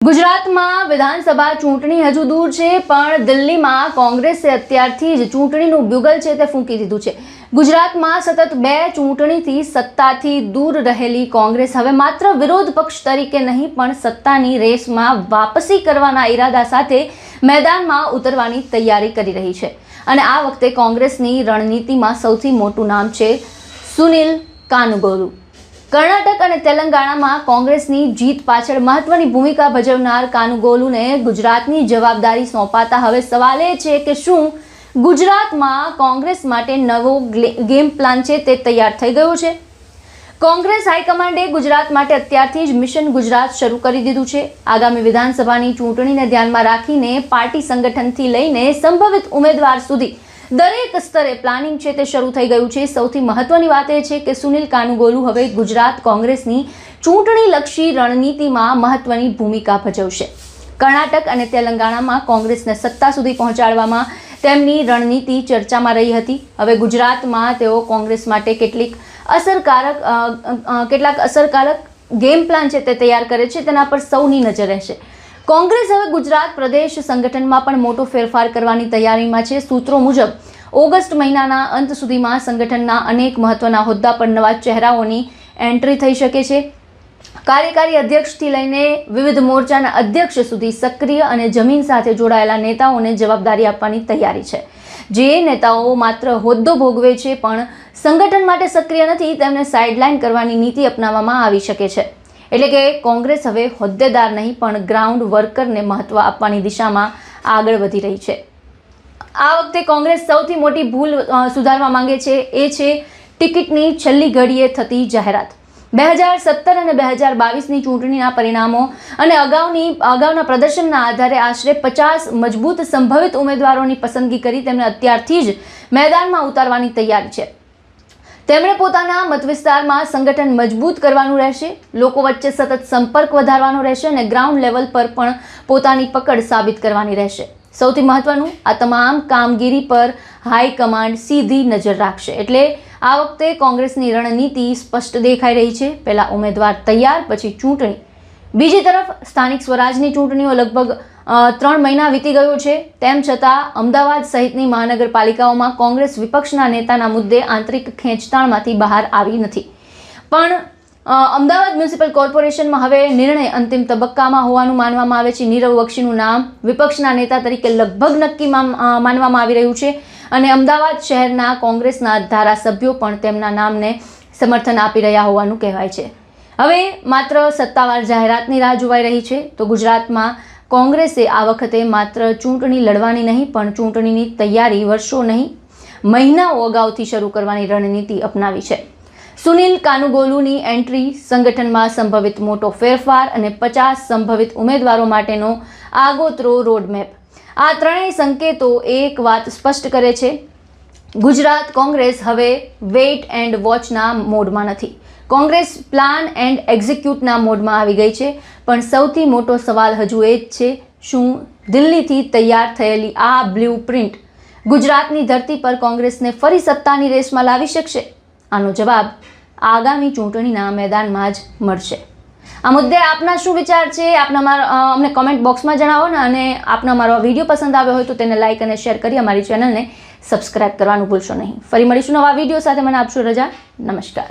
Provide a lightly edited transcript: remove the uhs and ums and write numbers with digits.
ગુજરાતમાં વિધાનસભા ચૂંટણી હજુ દૂર છે, પણ દિલ્હીમાં કોંગ્રેસે અત્યારથી જ ચૂંટણીનું બ્યુગલ છે તે ફૂંકી દીધું છે। ગુજરાતમાં સતત 2 ચૂંટણીથી સત્તાથી દૂર રહેલી કોંગ્રેસ હવે માત્ર વિરોધ પક્ષ તરીકે નહીં પણ સત્તાની રેસમાં વાપસી કરવાના ઈરાદા સાથે મેદાનમાં ઉતરવાની તૈયારી કરી રહી છે। અને આ વખતે કોંગ્રેસની રણનીતિમાં સૌથી મોટું નામ છે સુનિલ કાનુગોલુ। કર્ણાટક અને તેલંગાણામાં કોંગ્રેસની જીત પાછળ મહત્વની ભૂમિકા ભજવનાર કાનુગોલુને ગુજરાતની જવાબદારી સોંપાતા હવે સવાલ એ છે કે શું ગુજરાતમાં કોંગ્રેસ માટે નવો ગેમ પ્લાન છે તે તૈયાર થઈ ગયો છે? કોંગ્રેસ હાઈકમાન્ડે ગુજરાત માટે અત્યારથી જ મિશન ગુજરાત શરૂ કરી દીધું છે। આગામી વિધાનસભાની ચૂંટણીને ધ્યાનમાં રાખીને પાર્ટી સંગઠનથી લઈને સંભવિત ઉમેદવાર સુધી દરેક સ્તરે પ્લાનિંગ છે તે શરૂ થઈ ગયું છે। સૌથી મહત્વની વાત એ છે કે સુનિલ કાનુગોલુ હવે ગુજરાત કોંગ્રેસની ચૂંટણીલક્ષી રણનીતિમાં મહત્વની ભૂમિકા ભજવશે। કર્ણાટક અને તેલંગાણામાં કોંગ્રેસને સત્તા સુધી પહોંચાડવામાં તેમની રણનીતિ ચર્ચામાં રહી હતી। હવે ગુજરાતમાં તેઓ કોંગ્રેસ માટે કેટલાક અસરકારક ગેમ પ્લાન છે તે તૈયાર કરે છે, તેના પર સૌની નજર રહેશે। કોંગ્રેસ હવે ગુજરાત પ્રદેશ સંગઠનમાં પણ મોટો ફેરફાર કરવાની તૈયારીમાં છે। સૂત્રો મુજબ ઓગસ્ટ મહિનાના અંત સુધીમાં સંગઠનના અનેક મહત્વના હોદ્દા પર નવા ચહેરાઓની એન્ટ્રી થઈ શકે છે। કાર્યકારી અધ્યક્ષથી લઈને વિવિધ મોરચાના અધ્યક્ષ સુધી સક્રિય અને જમીન સાથે જોડાયેલા નેતાઓને જવાબદારી આપવાની તૈયારી છે। જે નેતાઓ માત્ર હોદ્દો ભોગવે છે પણ સંગઠન માટે સક્રિય નથી, તેમને સાઇડલાઇન કરવાની નીતિ અપનાવવામાં આવી શકે છે। એટલે કે કોંગ્રેસ હવે હોદ્દેદાર નહીં પણ ગ્રાઉન્ડ વર્કરને મહત્વ આપવાની દિશામાં આગળ વધી રહી છે। આ વખતે કોંગ્રેસ સૌથી મોટી ભૂલ સુધારવા માંગે છે એ છે ટિકિટની છેલ્લી ઘડીએ થતી જાહેરાત। 2017 અને 2022ની ચૂંટણીના પરિણામો અને અગાઉના પ્રદર્શનના આધારે આશરે 50 મજબૂત સંભવિત ઉમેદવારોની પસંદગી કરી તેમને અત્યારથી જ મેદાનમાં ઉતારવાની તૈયારી છે। તેમણે પોતાના મતવિસ્તારમાં સંગઠન મજબૂત કરવાનું રહેશે, લોકો વચ્ચે સતત સંપર્ક વધારવાનો રહેશે અને ગ્રાઉન્ડ લેવલ પર પણ પોતાની પકડ સાબિત કરવાની રહેશે। સૌથી મહત્વનું, આ તમામ કામગીરી પર હાઈકમાન્ડ સીધી નજર રાખશે। એટલે આ વખતે કોંગ્રેસની રણનીતિ સ્પષ્ટ દેખાઈ રહી છે। પહેલા ઉમેદવાર તૈયાર, પછી ચૂંટણી। બીજી તરફ સ્થાનિક સ્વરાજની ચૂંટણીઓ લગભગ 3 મહિના વીતી ગયો છે, તેમ છતાં અમદાવાદ સહિતની મહાનગરપાલિકાઓમાં કોંગ્રેસ વિપક્ષના નેતાના મુદ્દે આંતરિક ખેંચતાણમાંથી બહાર આવી નથી। પણ અમદાવાદ મ્યુનિસિપલ કોર્પોરેશનમાં હવે નિર્ણય અંતિમ તબક્કામાં હોવાનું માનવામાં આવે છે। નીરવ બક્ષીનું નામ વિપક્ષના નેતા તરીકે લગભગ નક્કી માનવામાં આવી રહ્યું છે અને અમદાવાદ શહેરના કોંગ્રેસના ધારાસભ્યો પણ તેમના નામને સમર્થન આપી રહ્યા હોવાનું કહેવાય છે। હવે માત્ર સત્તાવાર જાહેરાતની રાહ જોવાઈ રહી છે। તો ગુજરાતમાં કોંગ્રેસે આ વખતે માત્ર ચૂંટણી લડવાની નહીં પણ ચૂંટણીની તૈયારી વર્ષો નહીં મહિનાઓ અગાઉથી શરૂ કરવાની રણનીતિ અપનાવી છે। સુનિલ કાનુગોલુની એન્ટ્રી સંગઠનમાં સંભવિત મોટો ફેરફાર અને 50 સંભવિત ઉમેદવારો માટેનો આગોતરો રોડમેપ, આ ત્રણેય સંકેતો એક વાત સ્પષ્ટ કરે છે, ગુજરાત કોંગ્રેસ હવે વેઇટ એન્ડ વોચના મોડમાં નથી, કોંગ્રેસ પ્લાન એન્ડ એક્ઝિક્યુટના મોડમાં આવી ગઈ છે। પણ સૌથી મોટો સવાલ હજુ એ જ છે, શું દિલ્હીથી તૈયાર થયેલી આ બ્લુપ્રિન્ટ ગુજરાતની ધરતી પર કોંગ્રેસને ફરી સત્તાની રેસમાં લાવી શકશે? આનો જવાબ આગામી ચૂંટણીના મેદાનમાં જ મળશે। આ મુદ્દે આપના શું વિચાર છે? અમને કોમેન્ટ બોક્સમાં જણાવો ને, અને આપનો અમારો આ વિડીયો પસંદ આવ્યો હોય તો તેને લાઇક અને શેર કરી અમારી ચેનલને સબસ્ક્રાઇબ કરવાનું ભૂલશો નહીં। ફરી મળીશું નવા વિડીયો સાથે। મને આપશો રજા। નમસ્કાર।